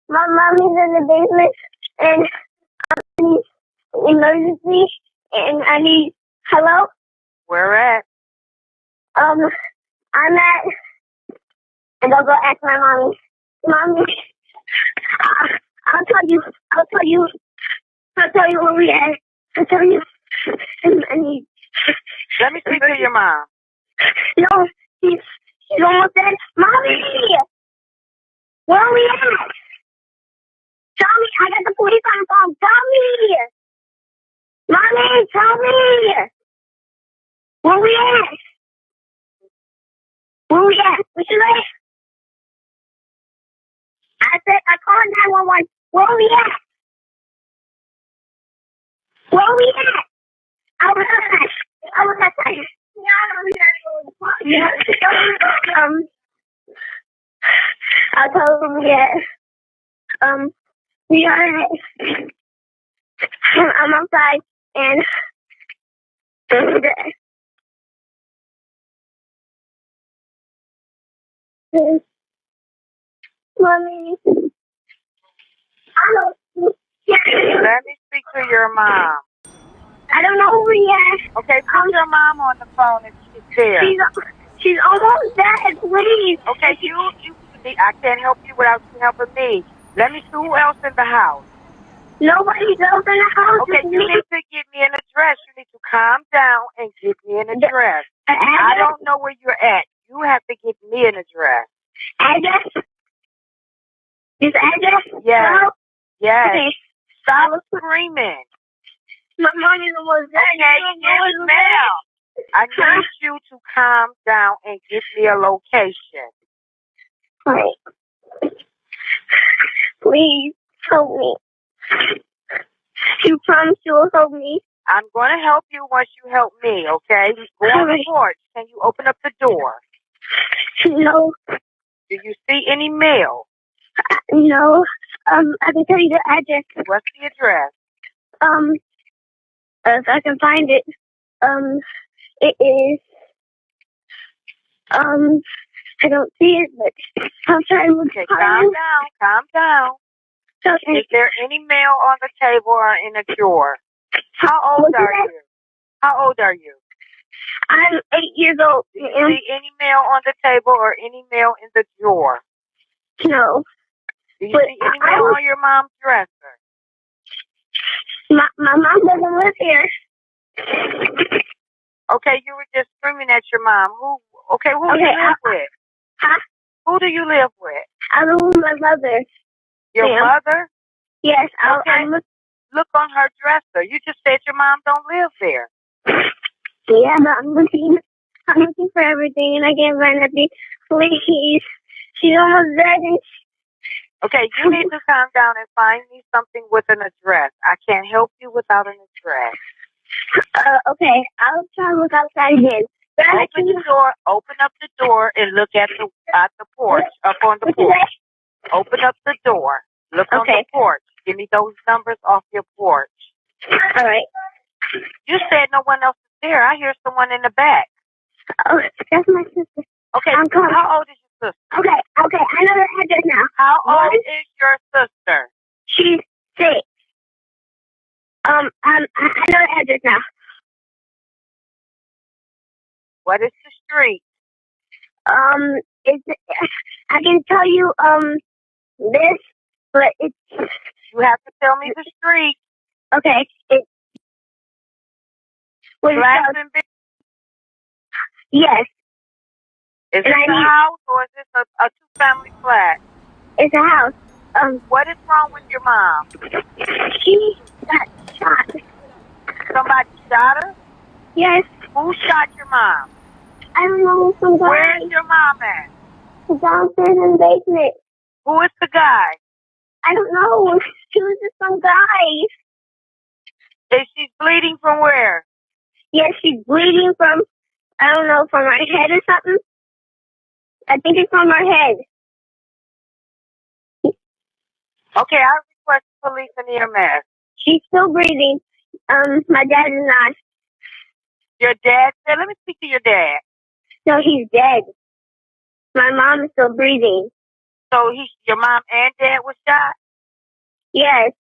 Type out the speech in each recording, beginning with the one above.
My mom is in the basement, and I need emergency, and I need, hello? Where at? I'm at, and I'll go ask my mommy. Mommy, I'll tell you where we at. I'll tell you, I need. Let me speak to your mom. No, she's almost dead. Mommy! Where are we at? Tell me, I got the police on the phone. Tell me! Mommy, tell me! Where we at? Where we at? Where you at? I said, I called 911. Where we at? Where we at? I was outside. Yeah. I told them we are at, I'm outside, and Mommy, Let me speak to your mom. I don't know where we at. Okay, put your mom on the phone if she's there. She's almost dead, please. Okay, I can't help you without you helping me. Let me see who else in the house. Nobody's else in the house. Okay, you need to give me an address. You need to calm down and give me an address. I don't know where you're at. You have to give me an address. Address? This address? Yes. Hello? Yes. Okay. Stop screaming. My mommy was dead. Okay, yes, ma'am. I need you to calm down and give me a location. Right. Please help me. You promise you will help me? I'm going to help you once you help me, okay? Go on the porch. Can you open up the door? No. Do you see any mail? No. I can tell you the address. What's the address? If I can find it. It is, I don't see it, but I'll try to look. Okay, calm down. Okay. Is there any mail on the table or in a drawer? How old are you? I'm 8 years old. Do you see any mail on the table or any mail in the drawer? No. Do you see any mail on your mom's dresser? My mom doesn't live here. Okay, you were just screaming at your mom. Who do you live with? Huh? Who do you live with? I live with my mother. Your mother? Yes. Okay. Look on her dresser. You just said your mom don't live there. Yeah, but I'm looking for everything, and I can't find anything. Please. She's almost dead. Okay, you need to calm down and find me something with an address. I can't help you without an address. Okay, I'll try to look outside again. Open up the door and look at the porch, up on the porch. Open up the door. Look on the porch. Give me those numbers off your porch. All right. You said no one else is there. I hear someone in the back. Oh, that's my sister. Okay, how old is your sister? Okay, I know the address now. How old is your sister? She's 6. I know the address now. What is the street? I can tell you, this, but it's... You have to tell me the street. Okay, it's... Yes. Is this a house or is this a two-family flat? It's a house. What is wrong with your mom? She got shot. Somebody shot her? Yes. Who shot your mom? I don't know. Some guy. Where's your mom at? Downstairs in the basement. Who is the guy? I don't know. She was just some guy. Is she bleeding from where? Yes, she's bleeding from, I don't know, from her head or something. I think it's from her head. Okay, I request police and EMS. She's still breathing. My dad is not. Your dad said, let me speak to your dad. No, he's dead. My mom is still breathing. So your mom and dad was shot? Yes.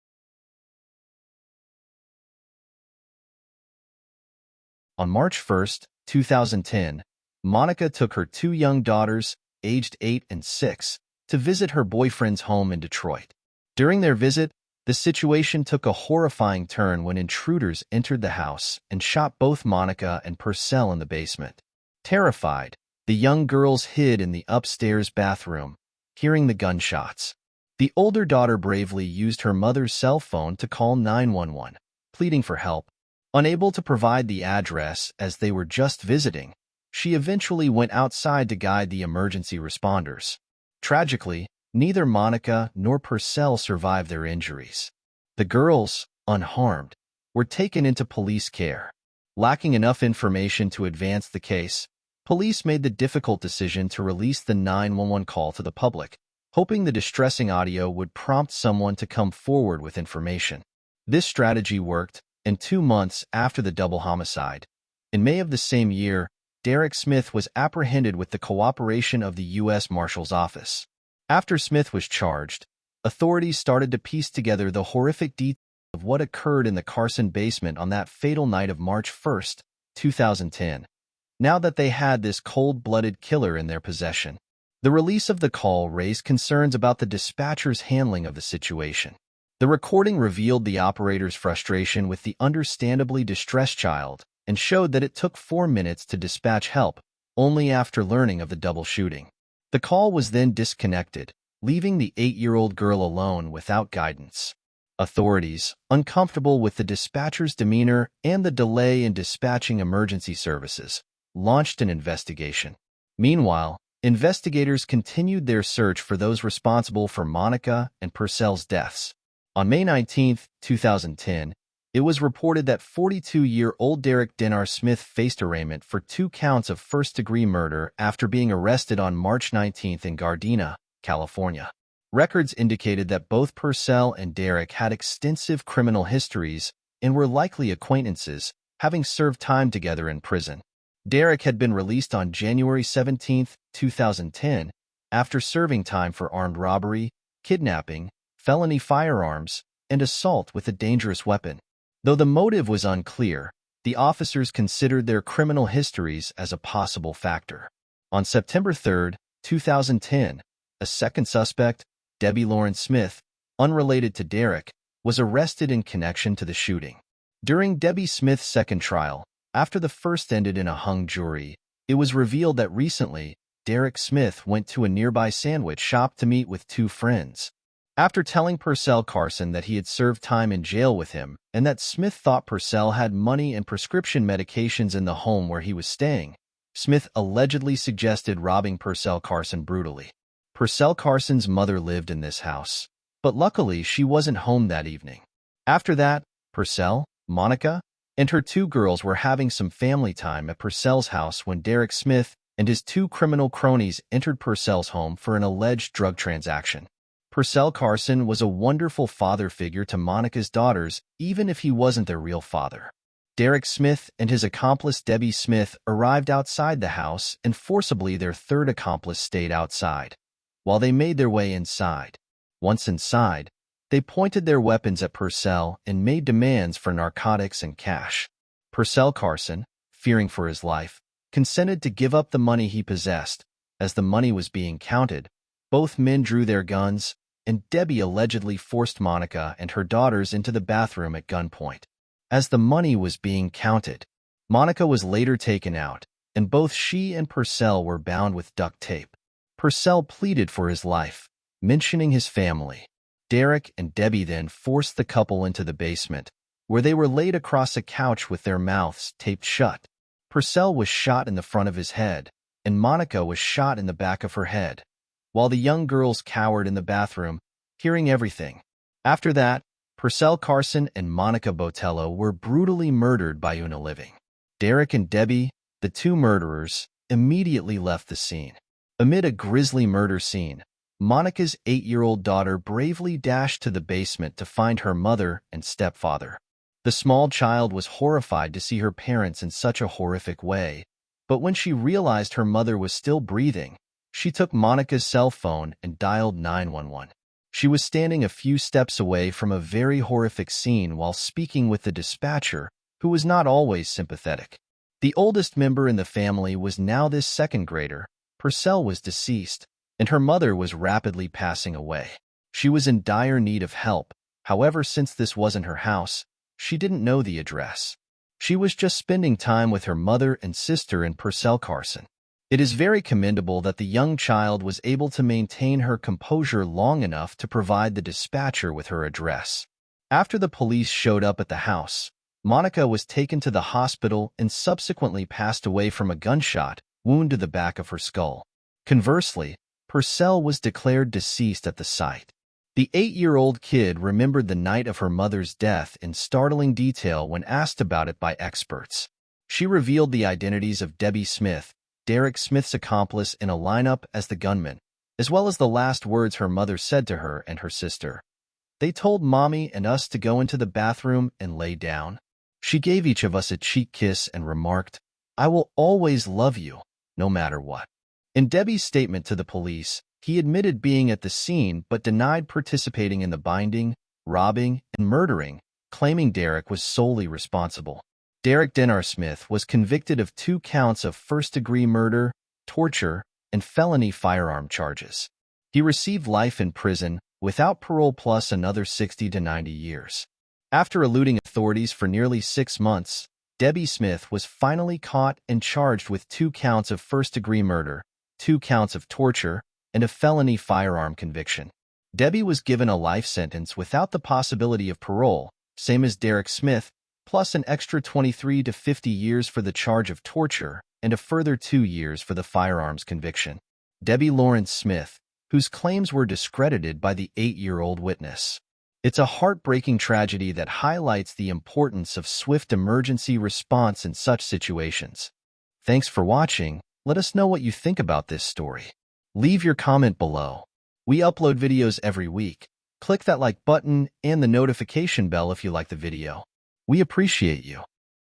On March 1st, 2010, Monica took her two young daughters, aged 8 and 6, to visit her boyfriend's home in Detroit. During their visit, the situation took a horrifying turn when intruders entered the house and shot both Monica and Purcell in the basement. Terrified, the young girls hid in the upstairs bathroom, hearing the gunshots. The older daughter bravely used her mother's cell phone to call 911, pleading for help. Unable to provide the address as they were just visiting, she eventually went outside to guide the emergency responders. Tragically, neither Monica nor Purcell survived their injuries. The girls, unharmed, were taken into police care. Lacking enough information to advance the case, police made the difficult decision to release the 911 call to the public, hoping the distressing audio would prompt someone to come forward with information. This strategy worked, and 2 months after the double homicide, in May of the same year, Derek Smith was apprehended with the cooperation of the U.S. Marshal's Office. After Smith was charged, authorities started to piece together the horrific details of what occurred in the Carson basement on that fatal night of March 1, 2010. Now that they had this cold-blooded killer in their possession, the release of the call raised concerns about the dispatcher's handling of the situation. The recording revealed the operator's frustration with the understandably distressed child and showed that it took 4 minutes to dispatch help, only after learning of the double shooting. The call was then disconnected, leaving the 8-year-old girl alone without guidance. Authorities, uncomfortable with the dispatcher's demeanor and the delay in dispatching emergency services, launched an investigation. Meanwhile, investigators continued their search for those responsible for Monica and Purcell's deaths. On May 19, 2010, it was reported that 42-year-old Derek Dennar Smith faced arraignment for 2 counts of first-degree murder after being arrested on March 19 in Gardena, California. Records indicated that both Purcell and Derek had extensive criminal histories and were likely acquaintances, having served time together in prison. Derek had been released on January 17, 2010, after serving time for armed robbery, kidnapping, felony firearms, and assault with a dangerous weapon. Though the motive was unclear, the officers considered their criminal histories as a possible factor. On September 3, 2010, a second suspect, Debbie Lawrence Smith, unrelated to Derek, was arrested in connection to the shooting. During Debbie Smith's second trial, after the first ended in a hung jury, it was revealed that recently, Derek Smith went to a nearby sandwich shop to meet with 2 friends. After telling Purcell Carson that he had served time in jail with him and that Smith thought Purcell had money and prescription medications in the home where he was staying, Smith allegedly suggested robbing Purcell Carson brutally. Purcell Carson's mother lived in this house, but luckily she wasn't home that evening. After that, Purcell, Monica, and her 2 girls were having some family time at Purcell's house when Derek Smith and his 2 criminal cronies entered Purcell's home for an alleged drug transaction. Purcell Carson was a wonderful father figure to Monica's daughters, even if he wasn't their real father. Derek Smith and his accomplice Debbie Smith arrived outside the house, and forcibly their third accomplice stayed outside, while they made their way inside. Once inside, they pointed their weapons at Purcell and made demands for narcotics and cash. Purcell Carson, fearing for his life, consented to give up the money he possessed. As the money was being counted, both men drew their guns, and Debbie allegedly forced Monica and her daughters into the bathroom at gunpoint. As the money was being counted, Monica was later taken out, and both she and Purcell were bound with duct tape. Purcell pleaded for his life, mentioning his family. Derek and Debbie then forced the couple into the basement, where they were laid across a couch with their mouths taped shut. Purcell was shot in the front of his head, and Monica was shot in the back of her head, while the young girls cowered in the bathroom, hearing everything. After that, Purcell Carson and Monica Botello were brutally murdered by Unaliving. Derek and Debbie, the 2 murderers, immediately left the scene. Amid a grisly murder scene, Monica's 8-year-old daughter bravely dashed to the basement to find her mother and stepfather. The small child was horrified to see her parents in such a horrific way, but when she realized her mother was still breathing, She took Monica's cell phone and dialed 911. She was standing a few steps away from a very horrific scene while speaking with the dispatcher, who was not always sympathetic. The oldest member in the family was now this second grader. Purcell was deceased, and her mother was rapidly passing away. She was in dire need of help. However, since this wasn't her house, she didn't know the address. She was just spending time with her mother and sister in Purcell Carson. It is very commendable that the young child was able to maintain her composure long enough to provide the dispatcher with her address. After the police showed up at the house, Monica was taken to the hospital and subsequently passed away from a gunshot wound to the back of her skull. Conversely, Purcell was declared deceased at the site. The 8-year-old kid remembered the night of her mother's death in startling detail when asked about it by experts. She revealed the identities of Debbie Smith, Derek Smith's accomplice in a lineup as the gunman, as well as the last words her mother said to her and her sister. "They told Mommy and us to go into the bathroom and lay down. She gave each of us a cheek kiss and remarked, 'I will always love you, no matter what.'" In Debbie's statement to the police, he admitted being at the scene but denied participating in the binding, robbing, and murdering, claiming Derek was solely responsible. Derek Dennar Smith was convicted of 2 counts of first-degree murder, torture, and felony firearm charges. He received life in prison without parole plus another 60 to 90 years. After eluding authorities for nearly 6 months, Debbie Smith was finally caught and charged with 2 counts of first-degree murder, 2 counts of torture, and a felony firearm conviction. Debbie was given a life sentence without the possibility of parole, same as Derek Smith, plus an extra 23 to 50 years for the charge of torture and a further 2 years for the firearms conviction. Debbie Lawrence Smith, whose claims were discredited by the 8-year-old witness. It's a heartbreaking tragedy that highlights the importance of swift emergency response in such situations. Thanks for watching. Let us know what you think about this story. Leave your comment below. We upload videos every week. Click that like button and the notification bell if you like the video. We appreciate you.